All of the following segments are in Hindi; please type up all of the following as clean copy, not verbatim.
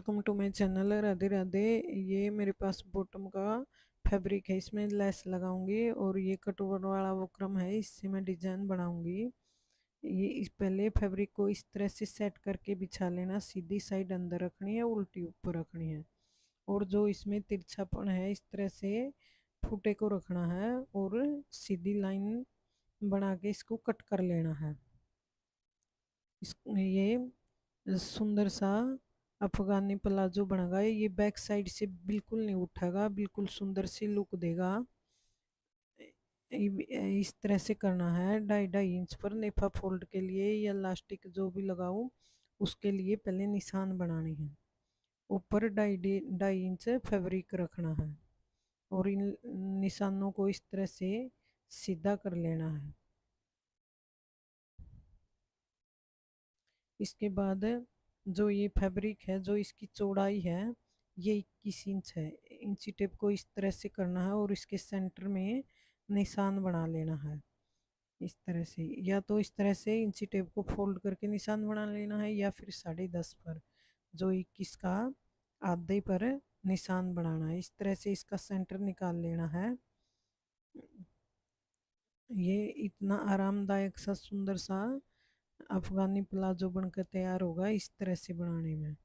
Welcome to my channel. Radhe Radhe. ये मेरे पास बॉटम का फैब्रिक है, इसमें लेस लगाऊंगी और ये कटवर्क वाला वो क्रम है, इससे मैं डिजाइन बनाऊंगी। ये इस पहले फैब्रिक को इस तरह से सेट करके बिछा लेना। सीधी साइड अंदर रखनी है, उल्टी ऊपर रखनी है। और जो इसमें तिरछापन है इस तरह से फूटे को रखना है और सीधी लाइन बना के इसको कट कर लेना है। ये सुंदर सा अफगानी प्लाजो बनेगा। ये बैक साइड से बिल्कुल नहीं उठेगा, बिल्कुल सुंदर सी लुक देगा। इस तरह से करना है। 2.5 इंच पर नेफा फोल्ड के लिए या लास्टिक जो भी लगाऊं उसके लिए पहले निशान बनाने हैं। ऊपर 2.5 इंच फैब्रिक रखना है और इन निशानों को इस तरह से सीधा कर लेना है। इसके बाद जो ये फैब्रिक है, जो इसकी चौड़ाई है ये 21 इंच है। इंची टेप को इस तरह से करना है और इसके सेंटर में निशान बना लेना है। इस तरह से, या तो इस तरह से इंची टेप को फोल्ड करके निशान बना लेना है या फिर 10.5 पर जो 21 का आधे पर निशान बनाना है। इस तरह से इसका सेंटर निकाल लेना है। ये इतना आरामदायक सा सुंदर सा अफगानी प्लाजो बनकर तैयार होगा इस तरह से बनाने में।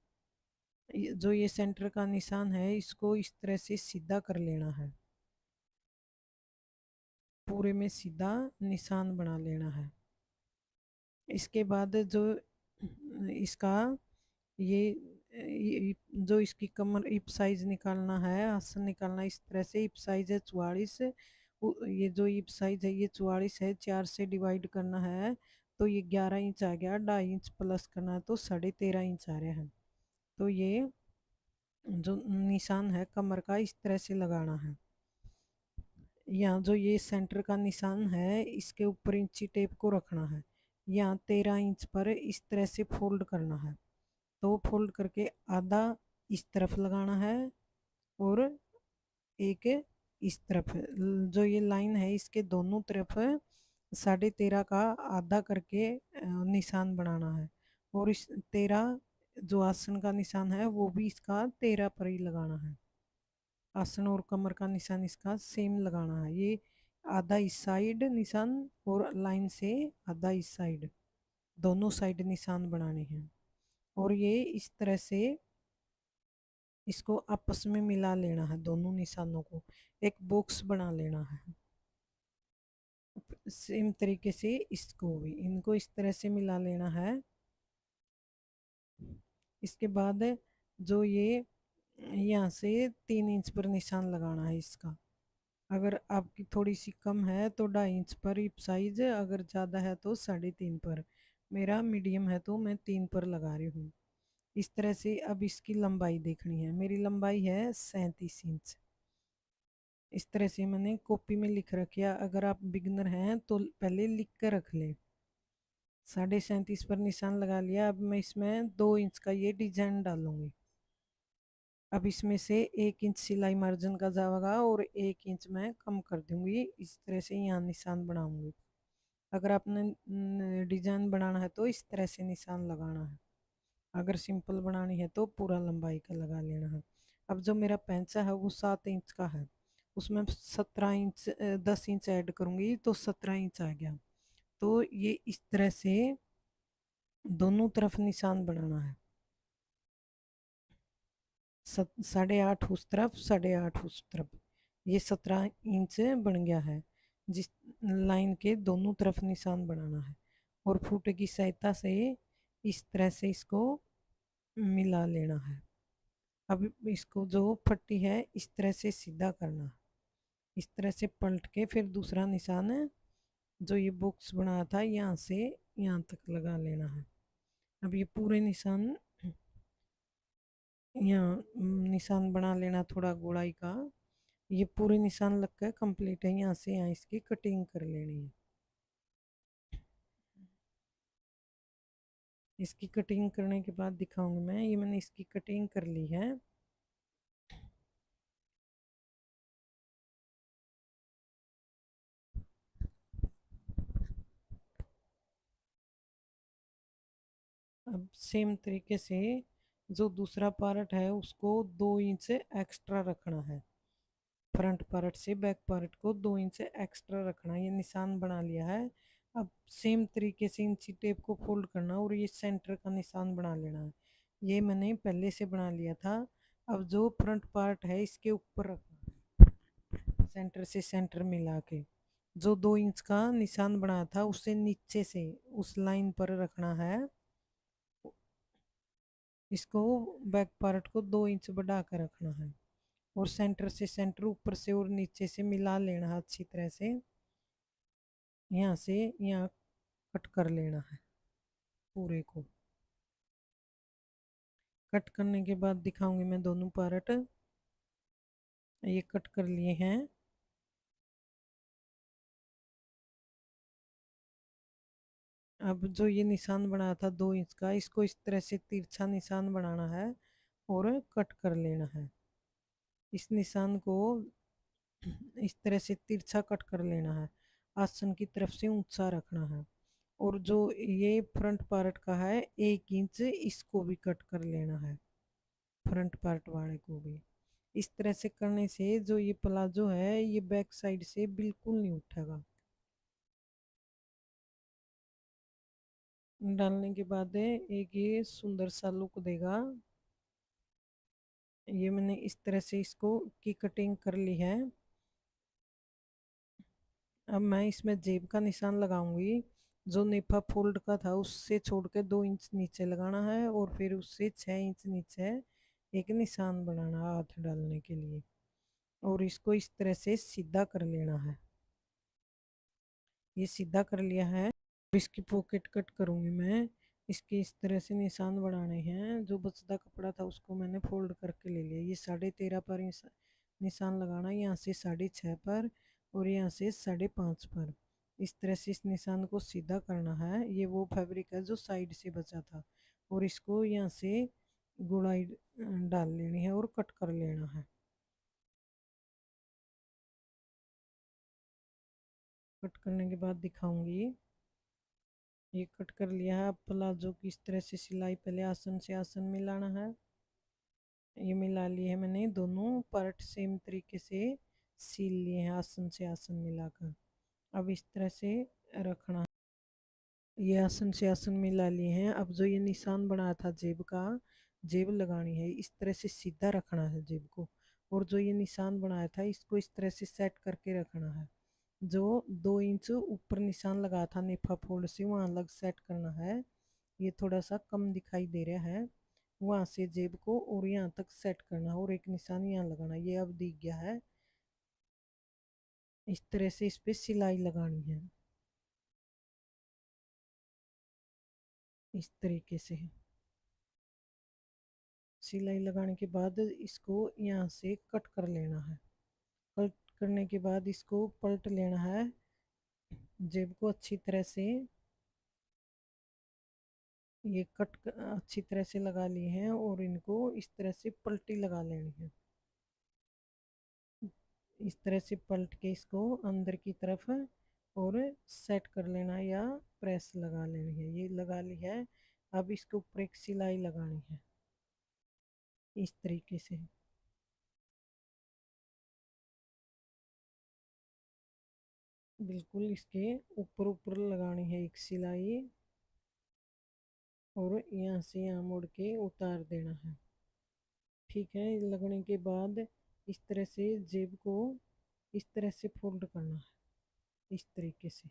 जो ये सेंटर का निशान है इसको इस तरह से सीधा कर लेना है, पूरे में सीधा निशान बना लेना है। इसके बाद जो इसका जो इसकी कमर हिप साइज निकालना है, आसन निकालना है। इस तरह से हिप साइज है 44। ये जो हिप साइज है ये 44 है, 4 से डिवाइड करना है तो ये 11 इंच आ गया। 2.5 इंच प्लस करना है तो 13.5 इंच आ रहे हैं। तो ये जो निशान है कमर का इस तरह से लगाना है। यहाँ जो ये सेंटर का निशान है इसके ऊपर इंची टेप को रखना है। यहाँ 13 इंच पर इस तरह से फोल्ड करना है। तो फोल्ड करके आधा इस तरफ लगाना है और एक इस तरफ। जो ये लाइन है इसके दोनों तरफ 13.5 का आधा करके निशान बनाना है। और इस 13 जो आसन का निशान है वो भी इसका 13 पर ही लगाना है। आसन और कमर का निशान इसका सेम लगाना है। ये आधा इस साइड निशान और लाइन से आधा इस साइड, दोनों साइड निशान बनाने हैं। और ये इस तरह से इसको आपस में मिला लेना है, दोनों निशानों को एक बॉक्स बना लेना है। सेम तरीके से इसको भी, इनको इस तरह से मिला लेना है। इसके बाद जो ये यहाँ से 3 इंच पर निशान लगाना है इसका। अगर आपकी थोड़ी सी कम है तो 2.5 इंच पर हिप साइज, अगर ज़्यादा है तो 3.5 पर। मेरा मीडियम है तो मैं 3 पर लगा रही हूँ। इस तरह से अब इसकी लंबाई देखनी है। मेरी लंबाई है 37 इंच। इस तरह से मैंने कॉपी में लिख रखा। अगर आप बिगनर हैं तो पहले लिख कर रख ले। 37.5 पर निशान लगा लिया। अब मैं इसमें 2 इंच का ये डिजाइन डालूंगी। अब इसमें से 1 इंच सिलाई मार्जिन का जाएगा और 1 इंच मैं कम कर दूंगी। इस तरह से यहाँ निशान बनाऊंगी। अगर आपने डिजाइन बनाना है तो इस तरह से निशान लगाना है। अगर सिंपल बनानी है तो पूरा लंबाई का लगा लेना है। अब जो मेरा पैंचा है वो 7 इंच का है, उसमें 17 इंच 10 इंच ऐड करूंगी तो 17 इंच आ गया। तो ये इस तरह से दोनों तरफ निशान बनाना है। 8.5 उस तरफ, 8.5 उस तरफ। ये 17 इंच बन गया है। जिस लाइन के दोनों तरफ निशान बनाना है और फूटे की सहायता से इस तरह से इसको मिला लेना है। अब इसको जो पट्टी है इस तरह से सीधा करना है। इस तरह से पलट के फिर दूसरा निशान है जो ये बॉक्स बनाया था यहाँ से यहाँ तक लगा लेना है। अब ये पूरे निशान यहाँ निशान बना लेना थोड़ा गोलाई का। ये पूरे निशान लग कर कंप्लीट है। यहाँ से यहाँ इसकी कटिंग कर लेनी है। इसकी कटिंग करने के बाद दिखाऊंगी मैं। ये मैंने इसकी कटिंग कर ली है। अब सेम तरीके से जो दूसरा पार्ट है उसको 2 इंच एक्स्ट्रा रखना है। फ्रंट पार्ट से बैक पार्ट को 2 इंच एक्स्ट्रा रखना है। ये निशान बना लिया है। अब सेम तरीके से इंची टेप को फोल्ड करना और ये सेंटर का निशान बना लेना है। ये मैंने पहले से बना लिया था। अब जो फ्रंट पार्ट है इसके ऊपर रखना है, सेंटर से सेंटर मिला के। जो 2 इंच का निशान बनाया था उससे नीचे से उस लाइन पर रखना है। इसको बैक पार्ट को 2 इंच बढ़ा कर रखना है और सेंटर से सेंटर ऊपर से और नीचे से मिला लेना है अच्छी तरह से। यहाँ से यहाँ कट कर लेना है पूरे को। कट करने के बाद दिखाऊंगी मैं दोनों पार्ट। ये कट कर लिए हैं। अब जो ये निशान बनाया था 2 इंच का, इसको इस तरह से तिरछा निशान बनाना है और कट कर लेना है। इस निशान को इस तरह से तिरछा कट कर लेना है। आसन की तरफ से ऊंचा रखना है। और जो ये फ्रंट पार्ट का है 1 इंच, इसको भी कट कर लेना है, फ्रंट पार्ट वाले को भी। इस तरह से करने से जो ये प्लाजो है ये बैक साइड से बिल्कुल नहीं उठेगा। डालने के बाद एक ये सुंदर सा लुक देगा। ये मैंने इस तरह से इसको की कटिंग कर ली है। अब मैं इसमें जेब का निशान लगाऊंगी। जो नेफा फोल्ड का था उससे छोड़ के 2 इंच नीचे लगाना है और फिर उससे 6 इंच नीचे एक निशान बनाना हाथ डालने के लिए। और इसको इस तरह से सीधा कर लेना है। ये सीधा कर लिया है। इसकी पॉकेट कट करूंगी मैं। इसके इस तरह से निशान बनाने हैं। जो बचता कपड़ा था उसको मैंने फोल्ड करके ले लिया। ये 13.5 पर निशान लगाना है, यहाँ से 6.5 पर और यहाँ से 5.5 पर। इस तरह से इस निशान को सीधा करना है। ये वो फैब्रिक है जो साइड से बचा था और इसको यहाँ से गुड़ाई डाल लेनी है और कट कर लेना है। कट करने के बाद दिखाऊंगी। ये कट कर लिया है। अब प्लाजो की इस तरह से सिलाई पहले आसन से आसन मिलाना है। ये मिला लिए है मैंने, दोनों पार्ट सेम तरीके से सील लिए हैं आसन से आसन मिलाकर। अब इस तरह से रखना है। ये आसन से आसन मिला लिए हैं। अब जो ये निशान बनाया था जेब का, जेब लगानी है, इस तरह से सीधा रखना है जेब को। और जो ये निशान बनाया था इसको इस तरह से सेट करके रखना है। जो 2 इंच ऊपर निशान लगा था नेफा फोल्ड से वहाँ अलग सेट करना है। ये थोड़ा सा कम दिखाई दे रहा है। वहां से जेब को और यहाँ तक सेट करना है और एक निशान यहाँ लगाना। ये अब दिख गया है। इस तरह से इस पे सिलाई लगानी है इस तरीके से। सिलाई लगाने के बाद इसको यहाँ से कट कर लेना है। कट करने के बाद इसको पलट लेना है। जेब को अच्छी तरह से ये अच्छी तरह से लगा लिए हैं और इनको इस तरह से पलटी लगा लेनी है। इस तरह से पलट के इसको अंदर की तरफ और सेट कर लेना है या प्रेस लगा लेनी है। ये लगा ली है। अब इसके ऊपर एक सिलाई लगानी है इस तरीके से। बिल्कुल इसके ऊपर ऊपर लगानी है एक सिलाई और यहाँ से यहाँ मुड़ के उतार देना है। ठीक है, लगने के बाद इस तरह से जेब को इस तरह से फोल्ड करना है इस तरीके से।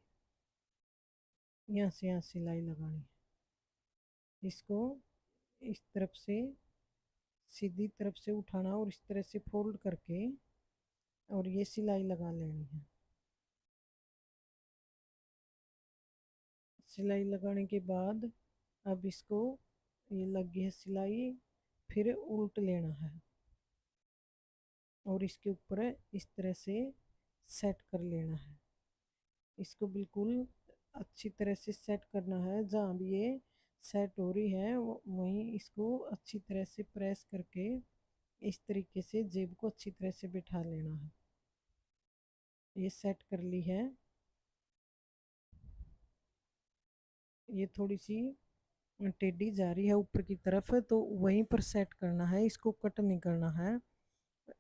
यहाँ से यहाँ सिलाई लगानी है। इसको इस तरफ से सीधी तरफ से उठाना और इस तरह से फोल्ड करके और ये सिलाई लगा लेनी है। सिलाई लगाने के बाद अब इसको, ये लग गई है सिलाई, फिर उल्ट लेना है और इसके ऊपर इस तरह से सेट कर लेना है। इसको बिल्कुल अच्छी तरह से सेट करना है। जहाँ भी ये सेट हो रही है वहीं इसको अच्छी तरह से प्रेस करके इस तरीके से जेब को अच्छी तरह से बिठा लेना है। ये सेट कर ली है। ये थोड़ी सी टेढ़ी जा रही है ऊपर की तरफ, तो वहीं पर सेट करना है, इसको कट नहीं करना है।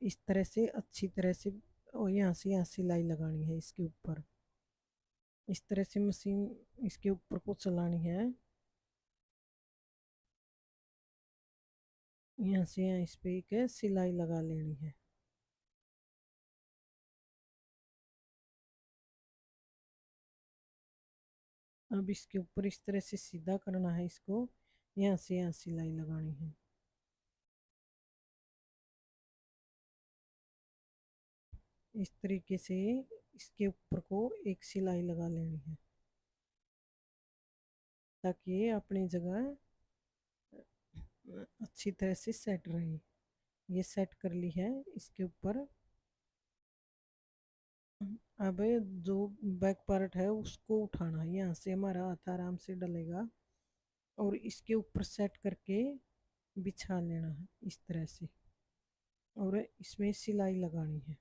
इस तरह से अच्छी तरह से, और यहाँ सिलाई लगानी है इसके ऊपर। इस तरह से मशीन इसके ऊपर को चलानी है। यहाँ से यहाँ इस पे एक सिलाई लगा लेनी है। अब इसके ऊपर इस तरह से सीधा करना है इसको, यहाँ से यहाँ सिलाई लगानी है। इस तरीके से इसके ऊपर को एक सिलाई लगा लेनी है, ताकि ये अपनी जगह अच्छी तरह से सेट रहे। ये सेट कर ली है इसके ऊपर। अब जो बैक पार्ट है उसको उठाना है, यहाँ से हमारा हाथ आराम से डलेगा, और इसके ऊपर सेट करके बिछा लेना है इस तरह से, और इसमें सिलाई लगानी है।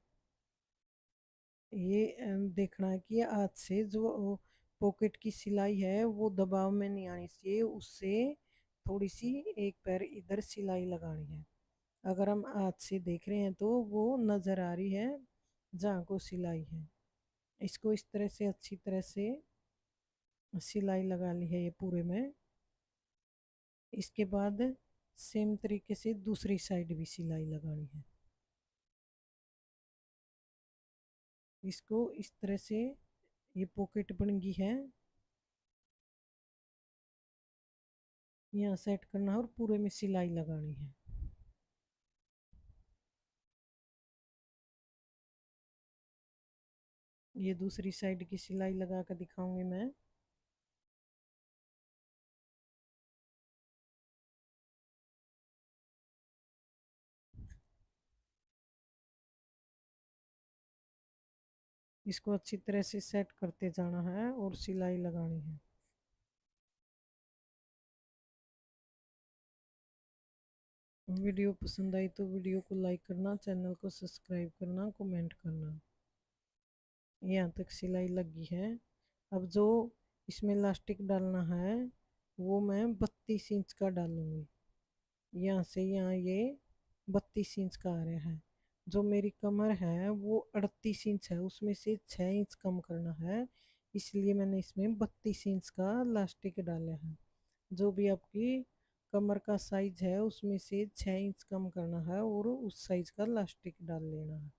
ये देखना है कि हाथ से जो पॉकेट की सिलाई है वो दबाव में नहीं आनी चाहिए, उससे थोड़ी सी एक पैर इधर सिलाई लगानी है। अगर हम हाथ से देख रहे हैं तो वो नज़र आ रही है जहाँ को सिलाई है। इसको इस तरह से अच्छी तरह से सिलाई लगा ली है ये पूरे में। इसके बाद सेम तरीके से दूसरी साइड भी सिलाई लगानी है। इसको इस तरह से, ये पॉकेट बन गई है, यहाँ सेट करना है और पूरे में सिलाई लगानी है। ये दूसरी साइड की सिलाई लगा कर दिखाऊंगी मैं। इसको अच्छी तरह से सेट करते जाना है और सिलाई लगानी है। वीडियो पसंद आई तो वीडियो को लाइक करना, चैनल को सब्सक्राइब करना, कमेंट करना। यहाँ तक सिलाई लगी है। अब जो इसमें इलास्टिक डालना है वो मैं 32 इंच का डालूंगी। यहाँ से यहाँ ये 32 इंच का आ रहा है। जो मेरी कमर है वो 38 इंच है, उसमें से 6 इंच कम करना है, इसलिए मैंने इसमें 32 इंच का इलास्टिक डाला है। जो भी आपकी कमर का साइज है उसमें से 6 इंच कम करना है और उस साइज का इलास्टिक डाल लेना है।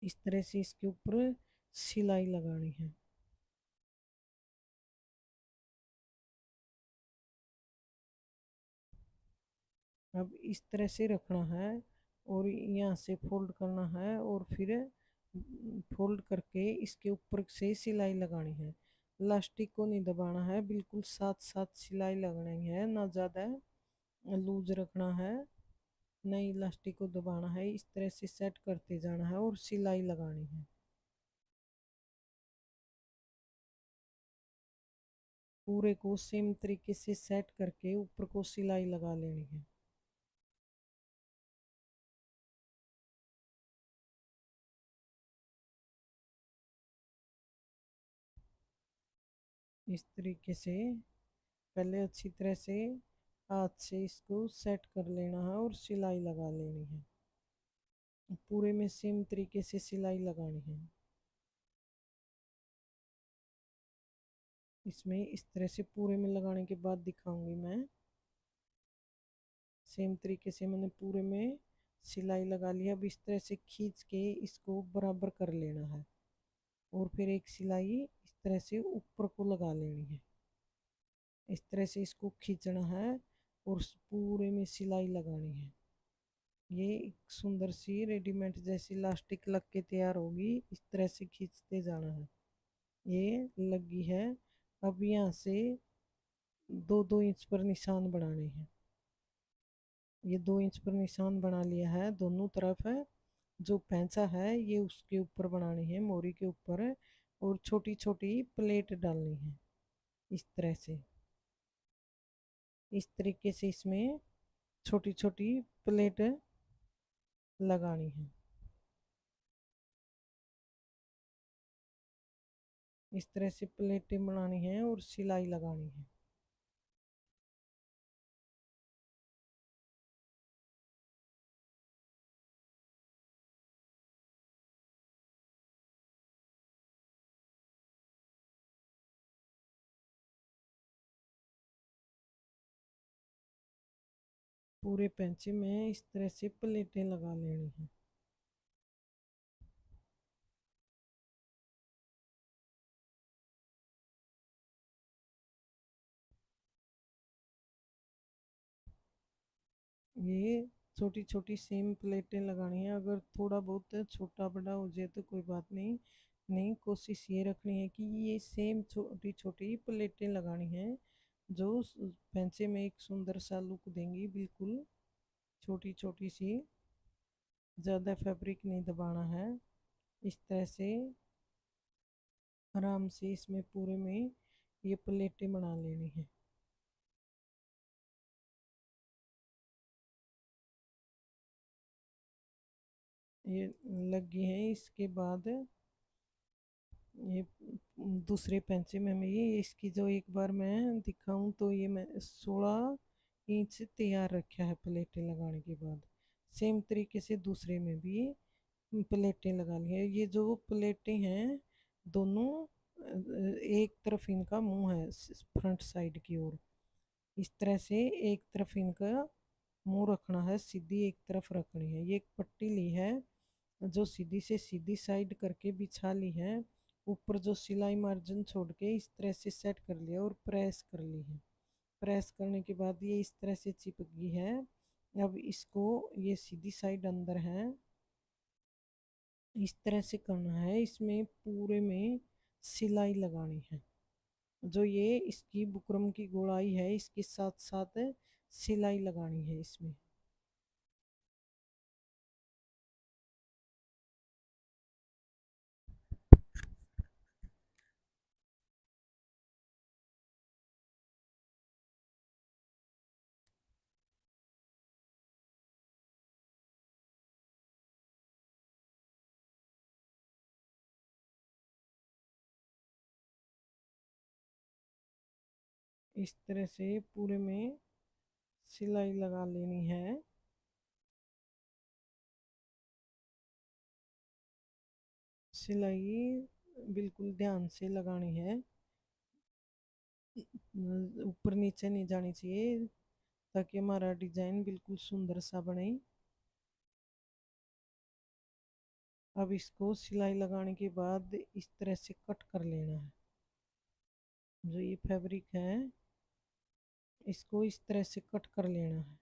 इस तरह से इसके ऊपर सिलाई लगानी है। अब इस तरह से रखना है, और यहाँ से फोल्ड करना है, और फिर फोल्ड करके इसके ऊपर से सिलाई लगानी है। इलास्टिक को नहीं दबाना है, बिल्कुल साथ साथ सिलाई लगानी है, ना ज़्यादा लूज रखना है, नहीं इलास्टिक को दबाना है। इस तरह से सेट करते जाना है और सिलाई लगानी है। पूरे को सेम तरीके से सेट करके ऊपर को सिलाई लगा लेनी है। इस तरीके से पहले अच्छी तरह से हाथ से इसको सेट कर लेना है और सिलाई लगा लेनी है। पूरे में सेम तरीके से सिलाई लगानी है। इसमें इस तरह से पूरे में लगाने के बाद दिखाऊंगी मैं। सेम तरीके से मैंने पूरे में सिलाई लगा लिया। अब इस तरह से खींच के इसको बराबर कर लेना है, और फिर एक सिलाई इस तरह से ऊपर को लगा लेनी है। इस तरह से इसको खींचना है और पूरे में सिलाई लगानी है। ये एक सुंदर सी रेडीमेड जैसी इलास्टिक लग के तैयार होगी। इस तरह से खींचते जाना है। ये लगी है। अब यहाँ से 2-2 इंच पर निशान बनाने हैं। ये 2 इंच पर निशान बना लिया है दोनों तरफ है। जो पैंचा है ये उसके ऊपर बनानी है, मोरी के ऊपर है, और छोटी छोटी प्लेट डालनी है इस तरह से। इस तरीके से इसमें छोटी छोटी प्लेट लगानी है। इस तरह से प्लेटें बनानी है और सिलाई लगानी है। पूरे पैंचे में इस तरह से प्लेटें लगा लेनी है। ये छोटी छोटी सेम प्लेटें लगानी है। अगर थोड़ा बहुत छोटा बड़ा हो जाए तो कोई बात नहीं, नहीं कोशिश ये रखनी है कि ये सेम छोटी छोटी प्लेटें लगानी है जो पैंचे में एक सुंदर सा लुक देंगी। बिल्कुल छोटी छोटी सी, ज़्यादा फैब्रिक नहीं दबाना है। इस तरह से आराम से इसमें पूरे में ये प्लेटें बना लेनी है। ये लगी है। इसके बाद ये दूसरे पेंचे में मैं ये इसकी जो एक बार मैं दिखाऊं तो ये मैं 16 इंच तैयार रखा है प्लेटें लगाने के बाद। सेम तरीके से दूसरे में भी प्लेटें लगा ली है। ये जो प्लेटें हैं दोनों एक तरफ इनका मुंह है फ्रंट साइड की ओर। इस तरह से एक तरफ इनका मुंह रखना है, सीधी एक तरफ रखनी है। ये एक पट्टी ली है जो सीधी से सीधी साइड करके बिछा ली है। ऊपर जो सिलाई मार्जिन छोड़ के इस तरह से सेट कर लिया और प्रेस कर ली है। प्रेस करने के बाद ये इस तरह से चिपक गई है। अब इसको ये सीधी साइड अंदर है, इस तरह से करना है। इसमें पूरे में सिलाई लगानी है। जो ये इसकी बुकरम की गोलाई है इसके साथ साथ सिलाई लगानी है इसमें। इस तरह से पूरे में सिलाई लगा लेनी है। सिलाई बिल्कुल ध्यान से लगानी है, ऊपर नीचे नहीं जानी चाहिए ताकि हमारा डिजाइन बिल्कुल सुंदर सा बने। अब इसको सिलाई लगाने के बाद इस तरह से कट कर लेना है। जो ये फैब्रिक है इसको इस तरह से कट कर लेना है।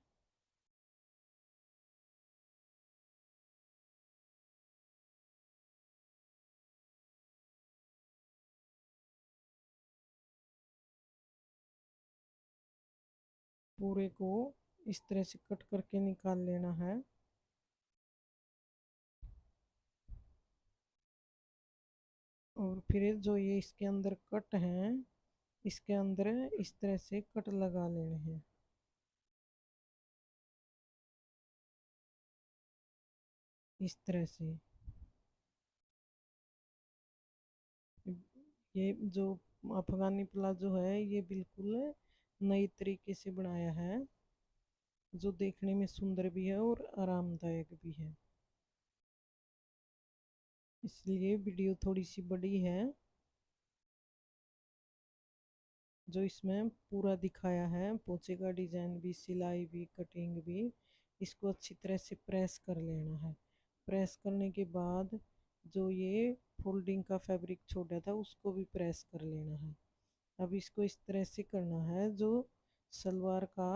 पूरे को इस तरह से कट करके निकाल लेना है। और फिर जो ये इसके अंदर कट है इसके अंदर इस तरह से कट लगा लेने हैं। इस तरह से ये जो अफगानी प्लाजो है ये बिल्कुल नई तरीके से बनाया है जो देखने में सुंदर भी है और आरामदायक भी है। इसलिए वीडियो थोड़ी सी बड़ी है। जो इसमें पूरा दिखाया है पोचे का डिजाइन भी, सिलाई भी, कटिंग भी। इसको अच्छी तरह से प्रेस कर लेना है। प्रेस करने के बाद जो ये फोल्डिंग का फैब्रिक छोड़ा था उसको भी प्रेस कर लेना है। अब इसको इस तरह से करना है जो सलवार का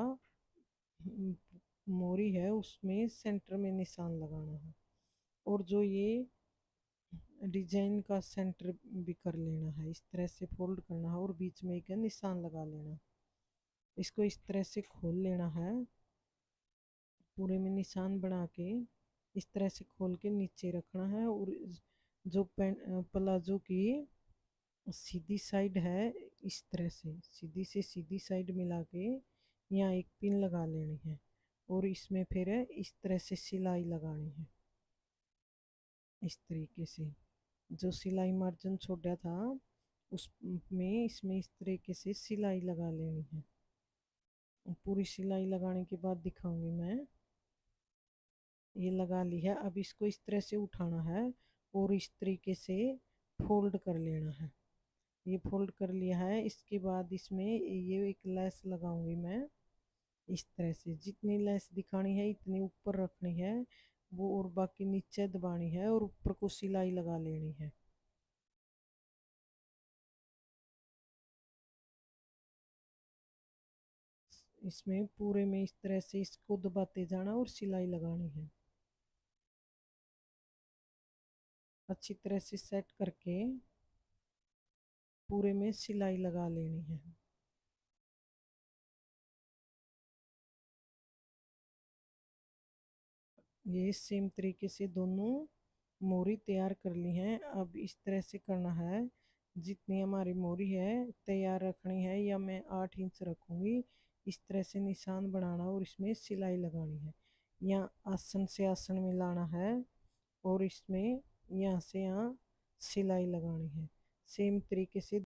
मोरी है उसमें सेंटर में निशान लगाना है। और जो ये डिजाइन का सेंटर भी कर लेना है। इस तरह से फोल्ड करना है और बीच में एक निशान लगा लेना। इसको इस तरह से खोल लेना है। पूरे में निशान बना के इस तरह से खोल के नीचे रखना है। और जो प्लाजो की सीधी साइड है इस तरह से सीधी से सीधी साइड मिला के यहाँ एक पिन लगा लेनी है। और इसमें फिर इस तरह से सिलाई लगानी है। इस तरीके से जो सिलाई मार्जिन छोड़ा था उसमें इसमें इस तरीके से सिलाई लगा लेनी है। पूरी सिलाई लगाने के बाद दिखाऊंगी मैं। ये लगा ली है, अब इसको इस तरह से उठाना है और इस तरीके से फोल्ड कर लेना है। ये फोल्ड कर लिया है, इसके बाद इसमें ये एक लेस लगाऊंगी मैं। इस तरह से जितनी लेस दिखानी है इतनी ऊपर रखनी है वो, और बाकी नीचे दबानी है और ऊपर को सिलाई लगा लेनी है। इसमें पूरे में इस तरह से इसको दबाते जाना और सिलाई लगानी है। अच्छी तरह से सेट करके पूरे में सिलाई लगा लेनी है। ये सेम तरीके से दोनों मोरी तैयार कर ली हैं। अब इस तरह से करना है, जितनी हमारी मोरी है तैयार रखनी है, या मैं 8 इंच रखूँगी। इस तरह से निशान बनाना और इसमें सिलाई लगानी है। यहाँ आसन से आसन में लाना है और इसमें यहाँ से यहाँ सिलाई लगानी है। सेम तरीके से